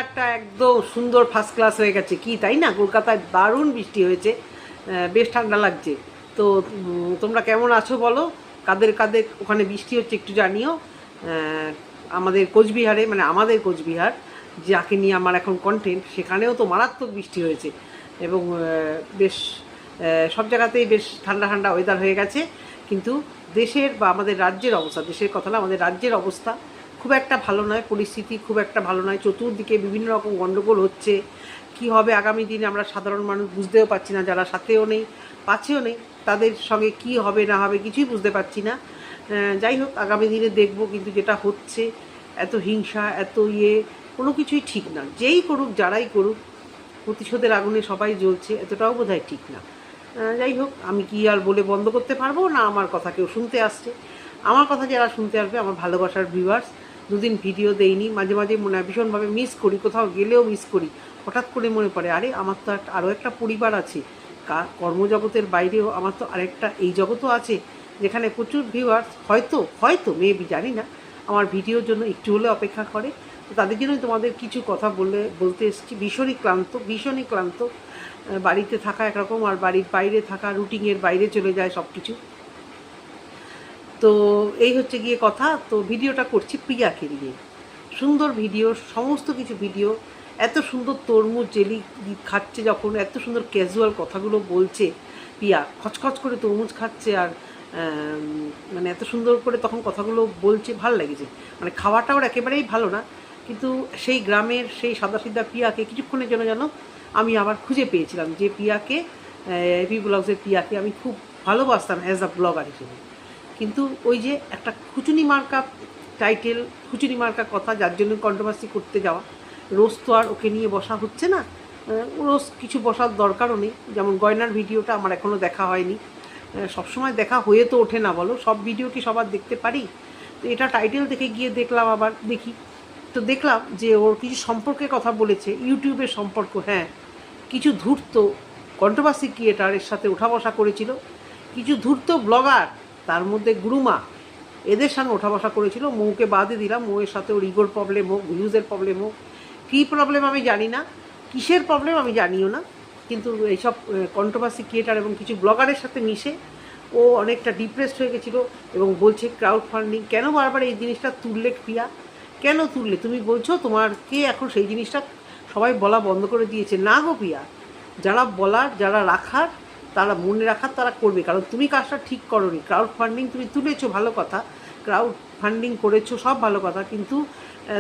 একটা একদম সুন্দর ফার্স্ট ক্লাস হয়ে গেছে কি, তাই না? কলকাতায় দারুণ বৃষ্টি হয়েছে, বেশ ঠান্ডা লাগছে। তো তোমরা কেমন আছো বলো, কাদের কাদের ওখানে বৃষ্টি হচ্ছে একটু জানিও। আমাদের কোচবিহারে, মানে আমাদের কোচবিহার যাকে নিয়ে আমার এখন কন্টেন্ট, সেখানেও তো মারাত্মক বৃষ্টি হয়েছে এবং বেশ সব জায়গাতেই বেশ ঠান্ডা ঠান্ডা ওয়েদার হয়ে গেছে। কিন্তু দেশের বা আমাদের রাজ্যের অবস্থা, দেশের কথা না, আমাদের রাজ্যের অবস্থা খুব একটা ভালো নয়, পরিস্থিতি খুব একটা ভালো নয়। চতুর্দিকে বিভিন্ন রকম গণ্ডগোল হচ্ছে। কি হবে আগামী দিনে আমরা সাধারণ মানুষ বুঝতেও পারছি না, যারা সাথেও নেই পাশেও নেই তাদের সঙ্গে কি হবে না হবে কিছুই বুঝতে পারছি না। যাই হোক আগামী দিনে দেখব, কিন্তু যেটা হচ্ছে এত হিংসা, এত কোনো কিছুই ঠিক না। যেই করুক, যারাই করুক, প্রতিশোধের আগুনে সবাই জ্বলছে, এতটাও বোধহয় ঠিক না। যাই হোক, আমি কি আর বলে বন্ধ করতে পারবো না? আমার কথা কেউ শুনতে আসছে, আমার কথা যারা শুনতে আসবে, আমার ভালোবাসার ভিউয়ার্স। দুদিন ভিডিও দেইনি, মাঝে মাঝে মনে হয় ভীষণভাবে মিস করি, কোথাও গেলেও মিস করি। হঠাৎ করে মনে পড়ে, আরে আমার তো আরও একটা পরিবার আছে, কর্মজগতের বাইরেও আমার তো আরেকটা এই জগতও আছে, যেখানে প্রচুর ভিউয়ার্স হয়তো হয়তো মেবি জানি না, আমার ভিডিওর জন্য একটু হলে অপেক্ষা করে। তো তাদের জন্যই তোমাদের কিছু কথা বলতে এসেছি। ভীষণই ক্লান্ত। বাড়িতে থাকা একরকম, আর বাড়ির বাইরে থাকা রুটিনের বাইরে চলে যায় সব কিছু। তো এই হচ্ছে গিয়ে কথা। তো ভিডিওটা করছি প্রিয়াকে নিয়ে, সুন্দর ভিডিও, সমস্ত কিছু ভিডিও। এত সুন্দর তরমুজ জেলি খাচ্ছে যখন, এত সুন্দর ক্যাজুয়াল কথাগুলো বলছে প্রিয়া, খচখচ করে তরমুজ খাচ্ছে, আর মানে এত সুন্দর করে তখন কথাগুলো বলছে, ভাল লেগেছে। মানে খাওয়াটা ওর একেবারেই ভালো না, কিন্তু সেই গ্রামের সেই সাদাসিধা প্রিয়াকে কিছুক্ষণের জন্য যেন আমি আবার খুঁজে পেয়েছিলাম, যে প্রিয়াকে, এপি ব্লগসের প্রিয়াকে আমি খুব ভালোবাসতাম অ্যাজ আ ব্লগার হিসেবে। কিন্তু ওই যে একটা খুচুনি মার্কা টাইটেল, খুচুনি মার্কা কথা, যার জন্য কন্ট্রোভার্সি করতে যাওয়া, রোজ তো আর ওকে নিয়ে বসা হচ্ছে না। রোজ কিছু বসার দরকারও নেই। যেমন গয়নার ভিডিওটা আমার এখনও দেখা হয়নি, সবসময় দেখা হয়ে তো ওঠে না, বলো, সব ভিডিও কি সবার দেখতে পারি? তো এটা টাইটেল দেখে গিয়ে দেখলাম, আবার দেখি, তো দেখলাম যে ওর কিছু সম্পর্কে কথা বলেছে, ইউটিউবের সম্পর্ক। হ্যাঁ, কিছু ধূর্ত কন্ট্রোভার্সি ক্রিয়েটারের সাথে ওঠা বসা করেছিল, কিছু ধূর্ত ব্লগার, তার মধ্যে গুরুমা, এদের সঙ্গে ওঠা বসা করেছিল। মৌকে বাদে দিলাম, মৌয়ের সাথে ওর ইগোর প্রবলেম হোক, ভিউজের প্রবলেম হোক, কী প্রবলেম আমি জানি না, কিসের প্রবলেম আমি জানিও না, কিন্তু এইসব কন্ট্রোভার্সি ক্রিয়েটার এবং কিছু ব্লগারের সাথে মিশে ও অনেকটা ডিপ্রেসড হয়ে গেছিলো। এবং বলছে ক্রাউড ফান্ডিং, কেন বারবার এই জিনিসটা তুললে প্রিয়া? কেন তুললে? তুমি বলছো তোমার কে এখন সেই জিনিসটা সবাই বলা বন্ধ করে দিয়েছে? না গো প্রিয়া, যারা বলার, যারা রাখার, তারা মনে রাখার তারা করবে, কারণ তুমি কাজটা ঠিক করোনি। ক্রাউড ফান্ডিং তুমি তুলেছো, ভালো কথা, ক্রাউড ফান্ডিং করেছো, সব ভালো কথা, কিন্তু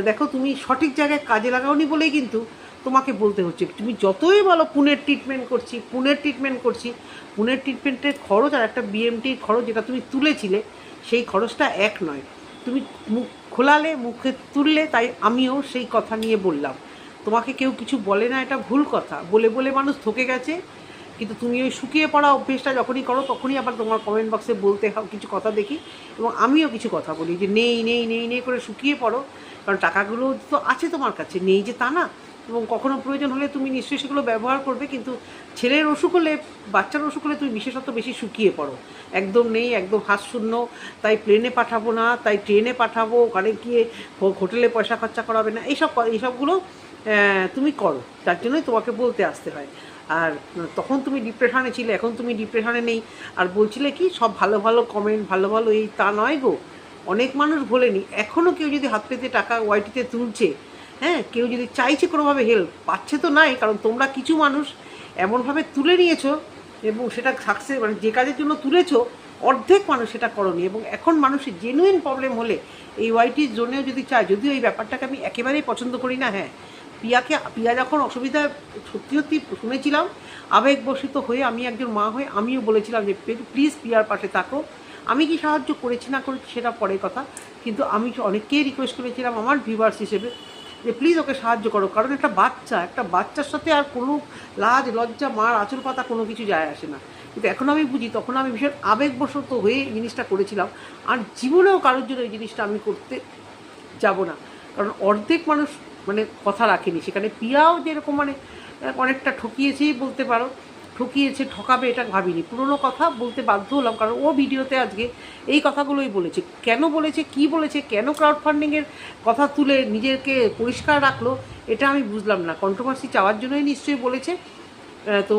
দেখো তুমি সঠিক জায়গায় কাজে লাগাওনি বলেই কিন্তু তোমাকে বলতে হচ্ছে। তুমি যতই বলো পুনের ট্রিটমেন্টের ট্রিটমেন্টের খরচ আর একটা বিএমটির খরচ যেটা তুমি তুলেছিলে, সেই খরচটা এক নয়। তুমি মুখ খোলালে, মুখে তুললে, তাই আমিও সেই কথা নিয়ে বললাম। তোমাকে কেউ কিছু বলে না, এটা ভুল কথা, বলে বলে মানুষ থকে গেছে। কিন্তু তুমি ওই শুকিয়ে পড়া অভ্যেসটা যখনই করো, তখনই আবার তোমার কমেন্ট বক্সে বলতে কিছু কথা দেখি, এবং আমিও কিছু কথা বলি যে নেই নেই নেই নেই করে শুকিয়ে পড়ো, কারণ টাকাগুলো তো আছে তোমার কাছে, নেই যে তা না। এবং কখনো প্রয়োজন হলে তুমি নিশ্চয়ই সেগুলো ব্যবহার করবে, কিন্তু ছেলের অসুখ হলে, বাচ্চার অসুখ হলে তুমি বিশেষত বেশি শুকিয়ে পড়ো। একদম নেই, একদম হাত শূন্য, তাই প্লেনে পাঠাবো না, তাই ট্রেনে পাঠাবো, ওখানে গিয়ে হোটেলে পয়সা খরচা করাবে না, এইসবগুলো তুমি করো, তার জন্যই তোমাকে বলতে আসতে হয়। আর তখন তুমি ডিপ্রেশনে ছিলে, এখন তুমি ডিপ্রেশনে নেই, আর বলছিলে কি সব ভালো ভালো কমেন্ট, ভালো ভালো এই, তা নয় গো। অনেক মানুষ ভোলেনি, এখনও কেউ যদি হাত পেতে টাকা ওয়াইটিতে তুলছে, হ্যাঁ, কেউ যদি চাইছে কোনোভাবে হেল্প পাচ্ছে তো নাই, কারণ তোমরা কিছু মানুষ এমনভাবে তুলে নিয়েছো, এবং সেটা সাকসেস, মানে যে কাজের জন্য তুলেছো অর্ধেক মানুষ সেটা করনি। এবং এখন মানুষের জেনুইন প্রবলেম হলে এই ওয়াইটির জন্যেও যদি চায়, যদিও এই ব্যাপারটাকে আমি একেবারেই পছন্দ করি না। হ্যাঁ, প্রিয়া যখন অসুবিধায় সত্যি সত্যি শুনেছিলাম, আবেগবশিত হয়ে আমি একজন মা হয়ে আমিও বলেছিলাম যে প্লিজ প্রিয়ার পাশে থাকো। আমি কি সাহায্য করেছি না করেছি সেটা পরের কথা, কিন্তু আমি অনেককেই রিকোয়েস্ট করেছিলাম আমার ভিউয়ার্স হিসেবে যে প্লিজ ওকে সাহায্য করো, কারণ একটা বাচ্চার সাথে আর কোনো লাজ লজ্জা, মার আঁচল পাতা কোনো কিছু যায় আসে না। কিন্তু এখন আমি বুঝি, তখন আমি ভীষণ আবেগবশত হয়ে এই জিনিসটা করেছিলাম, আর জীবনেও কারোর জন্য এই জিনিসটা আমি করতে যাব না, কারণ অর্ধেক মানুষ মানে কথা রাখেনি। সেখানে প্রিয়াও যেরকম মানে অনেকটা ঠকিয়েছেই বলতে পারো, ঠকিয়েছে, ঠকাবে এটা ভাবিনি। পুরনো কথা বলতে বাধ্য হলাম, কারণ ও ভিডিওতে আজকে এই কথাগুলোই বলেছে। কেন বলেছে, কি বলেছে, কেন ক্রাউড ফান্ডিংয়ের কথা তুলে নিজেকে পরিষ্কার রাখলো, এটা আমি বুঝলাম না। কন্ট্রোভার্সি চাওয়ার জন্যই নিশ্চয়ই বলেছে। তো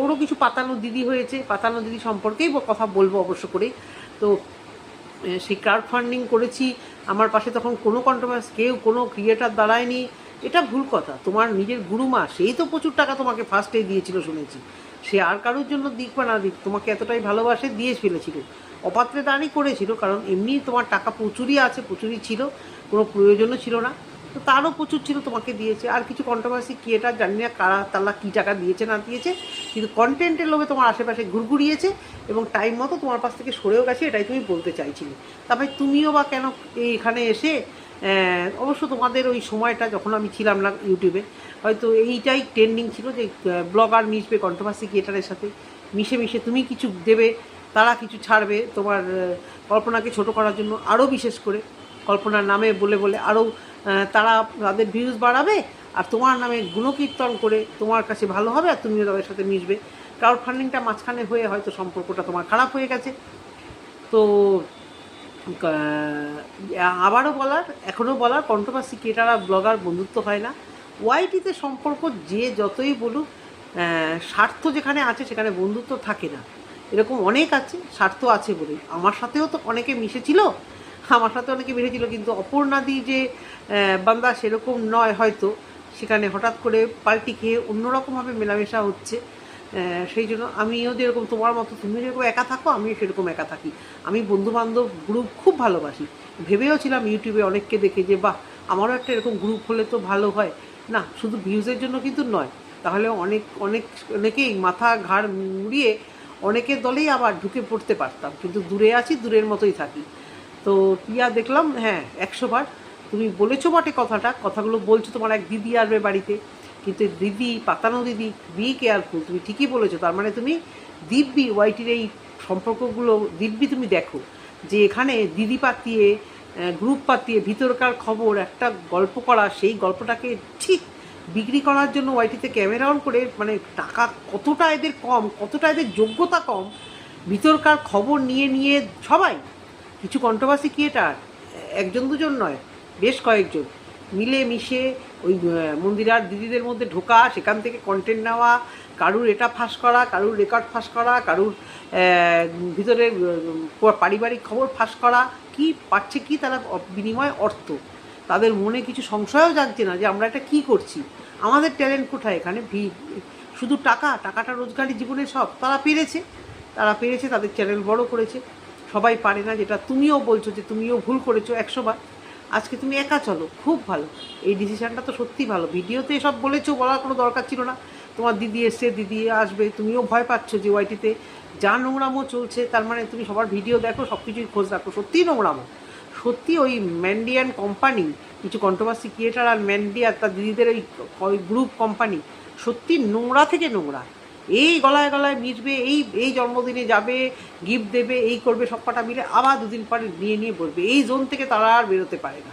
ওরও কিছু পাতানো দিদি হয়েছে, পাতানো দিদি সম্পর্কেই কথা বলবো অবশ্য করে। তো সেই ক্রাউড ফান্ডিং করেছি, আমার পাশে তখন কোনো কন্ট্রোভার্সি, কেউ কোনো ক্রিয়েটার দাঁড়ায়নি, এটা ভুল কথা। তোমার নিজের গুরুমা, সেই তো প্রচুর টাকা তোমাকে ফার্স্টে দিয়েছিল শুনেছি। সে আর কারোর জন্য দিক বা না দিক, তোমাকে এতটাই ভালোবাসে দিয়ে ফেলেছিল, অপাত্রে দাঁড়িয়ে করেছিল, কারণ এমনি তোমার টাকা প্রচুরই আছে, প্রচুরই ছিল, কোনো প্রয়োজনও ছিল না। তো তারও প্রচুর ছিল, তোমাকে দিয়েছে। আর কিছু কন্ট্রোভার্সি ক্রিয়েটার, জানি না কারা তারা কী টাকা দিয়েছে না দিয়েছে, কিন্তু কন্টেন্টের লোভে তোমার আশেপাশে ঘুরঘুরিয়েছে এবং টাইম মতো তোমার পাশ থেকে সরেও গেছে, এটাই তুমি বলতে চাইছিলে। তারপরে তুমিও বা কেন এইখানে এসে, অবশ্য তোমাদের ওই সময়টা যখন আমি ছিলাম না ইউটিউবে, হয়তো এইটাই ট্রেন্ডিং ছিল যে ব্লগার মিশবে কন্ট্রোভার্সি ক্রিয়েটারের সাথে, মিশে মিশে তুমি কিছু দেবে, তারা কিছু ছাড়বে, তোমার কল্পনাকে ছোট করার জন্য আরও বিশেষ করে কল্পনার নামে বলে বলে আরও তারা তাদের ভিউজ বাড়াবে, আর তোমার নামে গুণকীর্তন করে তোমার কাছে ভালো হবে, আর তুমিও তাদের সাথে মিশবে। ক্রাউড ফান্ডিংটা মাঝখানে হয়ে হয়তো সম্পর্কটা তোমার খারাপ হয়ে গেছে। তো আবারও বলার, এখনও বলার, কন্ট্রোভার্সি ক্রিয়েটার আর ব্লগার বন্ধুত্ব হয় না। ওয়াইটিতে সম্পর্ক যে যতই বলুক, স্বার্থ যেখানে আছে সেখানে বন্ধুত্ব থাকে না। এরকম অনেক আছে, স্বার্থ আছে বলেই। আমার সাথেও তো অনেকে মিশেছিল, কিন্তু অপর্ণাদি যে বান্দা সেরকম নয় হয়তো, সেখানে হঠাৎ করে পাল্টি খেয়ে অন্যরকমভাবে মেলামেশা হচ্ছে। সেই জন্য আমিও যেরকম তোমার মতো, তুমি যেরকম একা থাকো আমিও সেরকম একা থাকি। আমি বন্ধুবান্ধব গ্রুপ খুব ভালোবাসি, ভেবেও ছিলাম ইউটিউবে অনেককে দেখে যে বাহ, আমারও একটা এরকম গ্রুপ হলে তো ভালো হয়। না, শুধু ভিউজের জন্য কিন্তু নয়, তাহলে অনেকেই মাথা ঘাড় মুড়িয়ে অনেকের দলেই আবার ঢুকে পড়তে পারতাম, কিন্তু দূরে আছি, দূরের মতোই থাকি। তো পিয়া দেখলাম, হ্যাঁ 100বার তুমি বলেছো বটে কথাগুলো বলছো, তোমার এক দিদি আসবে বাড়িতে, কিন্তু দিদি, পাতানো দিদি, বি কেয়ারফুল, তুমি ঠিকই বলেছো। তার মানে তুমি দিব্যি ওয়াইটির এই সম্পর্কগুলো দিব্যি তুমি দেখো, যে এখানে দিদি পাতিয়ে, গ্রুপ পাতিয়ে, ভিতরকার খবর একটা গল্প করা, সেই গল্পটাকে ঠিক বিক্রি করার জন্য ওয়াইটিতে ক্যামেরা অন করে, মানে টাকা কতটা এদের কম, কতটা এদের যোগ্যতা কম, ভিতরকার খবর নিয়ে নিয়ে সবাই, কিছু কন্ট্রোভার্সি ক্রিয়েটার, একজন দুজন নয়, বেশ কয়েকজন মিলে মিশে ওই মন্দিরার দিদিদের মধ্যে ঢোকা, সেখান থেকে কন্টেন্ট নেওয়া, কারুর এটা ফাঁস করা, কারুর রেকর্ড ফাঁস করা, কারুর ভিতরে পারিবারিক খবর ফাঁস করা, কি পাচ্ছে কি তারা বিনিময় অর্থ। তাদের মনে কিছু সংশয়ও জাগছে না যে আমরা এটা কী করছি, আমাদের ট্যালেন্ট কোথায় এখানে। শুধু টাকাটা রোজগারি জীবনে সব, তারা পেরেছে, তাদের চ্যানেল বড় করেছে। সবাই পারে না, যেটা তুমিও বলছো যে তুমিও ভুল করেছো 100বার। আজকে তুমি একা চলো, খুব ভালো, এই ডিসিশানটা তো সত্যিই ভালো। ভিডিওতে এসব বলেছো, বলার কোনো দরকার ছিল না। তোমার দিদি এসছে, দিদি আসবে, তুমিও ভয় পাচ্ছ যে ওয়াইটিতে যা নোংরামো চলছে, তার মানে তুমি সবার ভিডিও দেখো, সব কিছুই খোঁজ রাখো, সত্যিই নোংরামো। সত্যি ওই ম্যান্ডিয়ান কোম্পানি, কিছু কন্ট্রোভার্সি ক্রিয়েটার আর ম্যান্ডি আর তার দিদিদের ওই গ্রুপ কোম্পানি, সত্যি নোংরা থেকে নোংরা। এই গলায় গলায় মিশবে, এই জন্মদিনে যাবে, গিফট দেবে, এই করবে, সব কটা মিলে আবার দুদিন পরে নিয়ে বলবে। এই জোন থেকে তারা আর বেরোতে পারে না।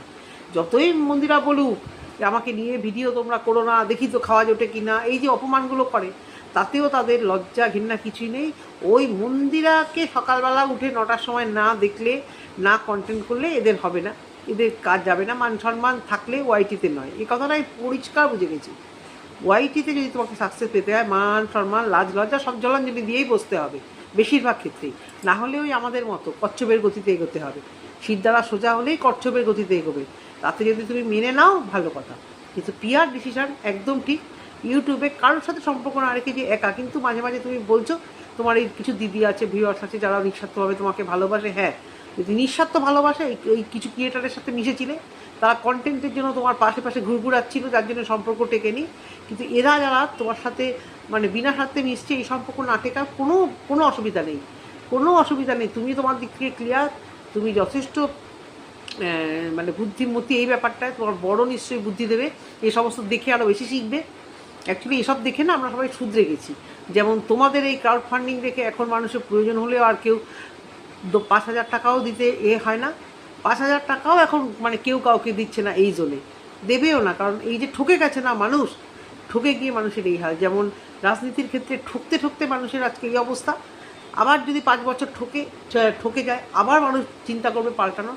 যতই মন্দিরা বলুক যে আমাকে নিয়ে ভিডিও তোমরা করো না, দেখি তো খাওয়া জোটে কি না, এই যে অপমানগুলো করে, তাতেও তাদের লজ্জা ঘৃণা কিছুই নেই। ওই মন্দিরাকে সকালবেলা উঠে 9টার সময় না দেখলে, না কন্টেন্ট করলে এদের হবে না, এদের কাজ যাবে না। মান সম্মান থাকলে ওয়াইটিতে নয়, এই কথাটাই পরিষ্কার বুঝে গেছি। ওয়াইটিতে যদি তোমাকে সাকসেস পেতে হয়, মান সম্মান, লাজ লজ্জা সব জলাঞ্জলি দিয়েই বসতে হবে বেশিরভাগ ক্ষেত্রেই। না হলে ওই আমাদের মতো কচ্ছপের গতিতে এগোতে হবে। সিদ্ধারা সোজা হলেই কচ্ছপের গতিতে এগোবে। তাতে যদি তুমি মেনে নাও ভালো কথা, কিন্তু পিয়ার ডিসিশান একদম ঠিক। ইউটিউবে কারোর সাথে সম্পর্ক না রেখে যে একা, কিন্তু মাঝে মাঝে তুমি বলছো তোমার এই কিছু দিদি আছে, ভিউয়ার্স আছে যারা নিঃস্বার্থভাবে তোমাকে ভালোবাসে। হ্যাঁ, যদি নিঃস্বার্থ ভালোবাসে, এই কিছু ক্রিয়েটারের সাথে মিশেছিলে, তারা কন্টেন্টের জন্য তোমার পাশে ঘুরঘুরাচ্ছিল, যার জন্য সম্পর্ক টেকেনি। কিন্তু এরা যারা তোমার সাথে মানে বিনা স্বার্থে মিশছে, এই সম্পর্ক না টেকার কোনো অসুবিধা নেই, তুমি তোমার দিক থেকে ক্লিয়ার, তুমি যথেষ্ট মানে বুদ্ধিমতী এই ব্যাপারটায়। তোমার বড় নিশ্চয়ই বুদ্ধি দেবে, এই সমস্ত দেখে আরও বেশি শিখবে। অ্যাকচুয়ালি এসব দেখে না আমরা সবাই শুধরে গেছি। যেমন তোমাদের এই ক্রাউড ফান্ডিং দেখে এখন মানুষের প্রয়োজন হলেও আর কেউ 5,000 টাকাও দিতে হয় না। 5,000 টাকাও এখন মানে কেউ কাউকে দিচ্ছে না এই জোনে, দেবেও না। কারণ এই যে ঠকে গেছে না মানুষ, ঠকে গিয়ে মানুষের এই হাল। যেমন রাজনীতির ক্ষেত্রে ঠকতে ঠকতে মানুষের আজকে এই অবস্থা। আবার যদি 5 বছর ঠকে যায় আবার মানুষ চিন্তা করবে পাল্টানো।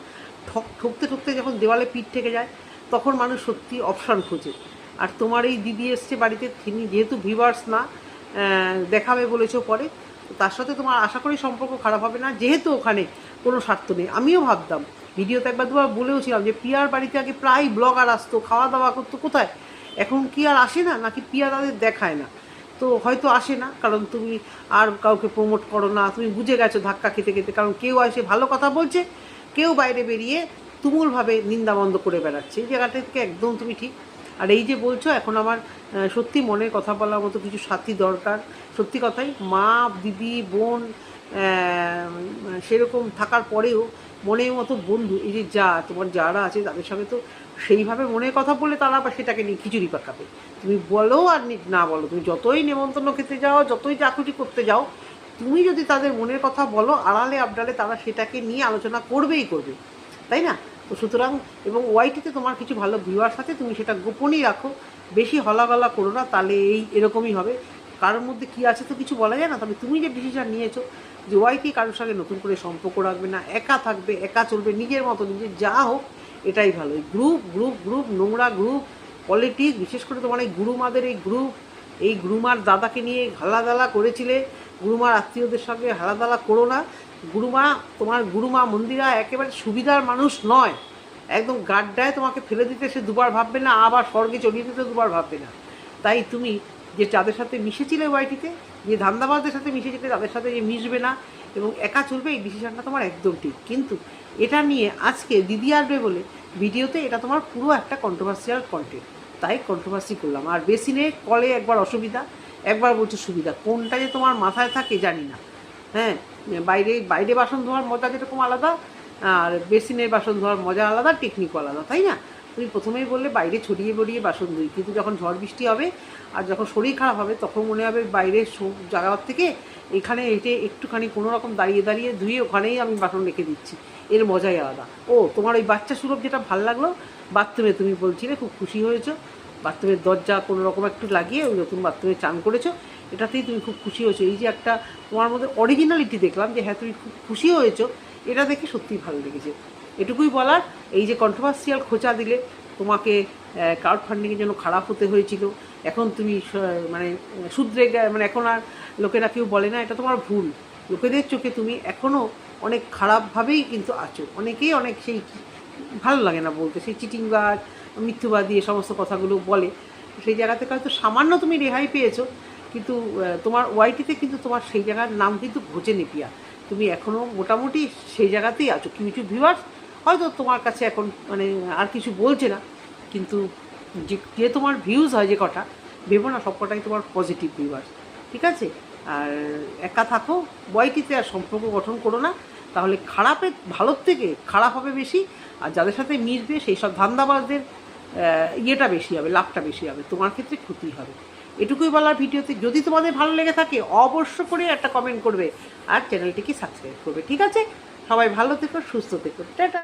ঠকতে ঠকতে যখন দেওয়ালে পিঠ থেকে যায় তখন মানুষ সত্যি অপশান খোঁজে। আর তোমার এই দিদি এসছে বাড়িতে, তিনি যেহেতু ভিউয়ার্স না, দেখাবে বলেছো পরে, তার সাথে তোমার আশা করি সম্পর্ক খারাপ হবে না, যেহেতু ওখানে কোনো স্বার্থ নেই। আমিও ভাবতাম, ভিডিওতে একবার দুবার বলেওছিলাম যে পিয়ার বাড়িতে আগে প্রায় ব্লগার আসতো, খাওয়া দাওয়া করতো, কোথায় এখন কি আর আসে না, নাকি পিয়া তাদের দেখায় না? তো হয়তো আসে না কারণ তুমি আর কাউকে প্রমোট করো না, তুমি বুঝে গেছো ধাক্কা খেতে খেতে। কারণ কেউ এসে ভালো কথা বলছে, কেউ বাইরে বেরিয়ে তুমুলভাবে নিন্দাবন্ধ করে বেড়াচ্ছে। এই জায়গাটা থেকে একদম তুমি ঠিক। আর এই যে বলছো এখন আমার সত্যি মনের কথা বলার মতো কিছু সাথী দরকার। সত্যি কথাই, মা, দিদি, বোন সেরকম থাকার পরেও মনের মতো বন্ধু, এই যে তোমার যারা আছে তাদের সঙ্গে তো সেইভাবে মনের কথা বললে তারা আবার সেটাকে নিয়ে খিচুড়ি পাকাবে। তুমি বলো আর না বলো, তুমি যতই নেমন্তন্ন খেতে যাও, যতই চাকুরি করতে যাও, তুমি যদি তাদের মনের কথা বলো আড়ালে আবডালে, তারা সেটাকে নিয়ে আলোচনা করবেই করবে, তাই না? তো সুতরাং, এবং ওয়াইটিতে তোমার কিছু ভালো ভিউয়ার্স আছে, তুমি সেটা গোপনই রাখো, বেশি হলাগলা করো না, তাহলে এরকমই হবে। কারোর মধ্যে কী আছে তো কিছু বলা যায় না। তবে তুমি যে ডিসিশন নিয়েছো যে ওয়াইটি কারোর সঙ্গে নতুন করে সম্পর্ক রাখবে না, একা থাকবে, একা চলবে, নিজের মতো নিজে যা হোক, এটাই ভালো। গ্রুপ নোংরা গ্রুপ, পলিটিক্স, বিশেষ করে তোমার এই গুরুমাদের এই গুরুমার দাদাকে নিয়ে হালাদালা করেছিলে, গুরুমার আত্মীয়দের সঙ্গে হালাদালা করো না। তোমার গুরুমা মন্দিরা একেবারে সুবিধার মানুষ নয়, একদম গাড্ডায় তোমাকে ফেলে দিতে সে দুবার ভাববে না, আবার স্বর্গে চলিয়ে দিতে দুবার ভাববে না। তাই তুমি যে যাদের সাথে মিশেছিলে ওয়াইটিতে, যে ধান্দাবাজদের সাথে মিশেছিলে, তাদের সাথে যে মিশবে না এবং একা চলবে, এই ডিসিশনটা তোমার একদম ঠিক। কিন্তু এটা নিয়ে আজকে দিদি আসবে বলে ভিডিওতে এটা তোমার পুরো একটা কন্ট্রোভার্সিয়াল কন্টেন্ট, তাই কন্ট্রোভার্সি করলাম। আর বেসিনে কলে একবার অসুবিধা, একবার বলছে সুবিধা, কোনটা যে তোমার মাথায় থাকে জানি না। হ্যাঁ, বাইরে বাসন ধোয়ার মজা যেরকম আলাদা, আর বেসিনের বাসন ধোয়ার মজা আলাদা, টেকনিকও আলাদা, তাই না? তুমি প্রথমেই বললে বাইরে ছড়িয়ে বড়িয়ে বাসন ধুই, কিন্তু যখন ঝড় বৃষ্টি হবে আর যখন শরীর খারাপ হবে তখন মনে হবে বাইরের জায়গার থেকে এখানে এটে একটুখানি কোনো রকম দাঁড়িয়ে ধুয়ে ওখানেই আমি বাসন রেখে দিচ্ছি, এর মজাই আলাদা। তোমার ওই বাচ্চা সুলভ যেটা ভাল লাগলো, বাথরুমে তুমি বলছিলে খুব খুশি হয়েছো, বাথরুমের দরজা কোনো রকম একটু লাগিয়ে ওই নতুন বাথরুমে চান করেছো, এটাতেই তুমি খুব খুশি হয়েছো। এই যে একটা তোমার মধ্যে অরিজিনালিটি দেখলাম যে হ্যাঁ তুমি খুব খুশি হয়েছো, এটা দেখে সত্যিই ভালো লেগেছে। এটুকুই বলার। এই যে কন্ট্রোভার্সিয়াল খোঁচা দিলে, তোমাকে ক্রাউড ফান্ডিংয়ের জন্য খারাপ হতে হয়েছিল, এখন তুমি মানে শুধরে মানে এখন আর লোকেরা কেউ বলে না, এটা তোমার ভুল। লোকেদের চোখে তুমি এখনও অনেক খারাপভাবেই কিন্তু আছো। অনেকেই অনেক সেই ভালো লাগে না বলতে, সেই চিটিংবাজ, মিথ্যুবাদী এ সমস্ত কথাগুলো বলে। সেই জায়গা থেকে হয়তো সামান্য তুমি রেহাই পেয়েছো, কিন্তু তোমার ওয়াইটিতে কিন্তু তোমার সেই জায়গার নাম কিন্তু ঘোচে নেপিয়া। তুমি এখনও মোটামুটি সেই জায়গাতেই আছো। কিছু ভিউয়ার্স হয়তো তোমার কাছে এখন মানে আর কিছু বলছে না, কিন্তু যে তোমার ভিউজ হয় যে কটা, ভেবো না সব কটাই তোমার পজিটিভ ভিউয়ার্স, ঠিক আছে? আর একা থাকো, ওয়াইটিতে আর সম্পর্ক গঠন করো না, তাহলে ভালোর থেকে খারাপ হবে বেশি। আর যাদের সাথে মিশবে সেই সব ধান্দাবাজদের ইয়েটা বেশি হবে, লাভটা বেশি হবে, তোমার ক্ষেত্রে ক্ষতি হবে। এটুকুই বলার ভিডিওতে। যদি তোমাদের ভালো লেগে থাকে অবশ্য করে একটা কমেন্ট করবে আর চ্যানেলটিকে সাবস্ক্রাইব করবে, ঠিক আছে? সবাই ভালো থেকো, সুস্থ থেকো, টাটা।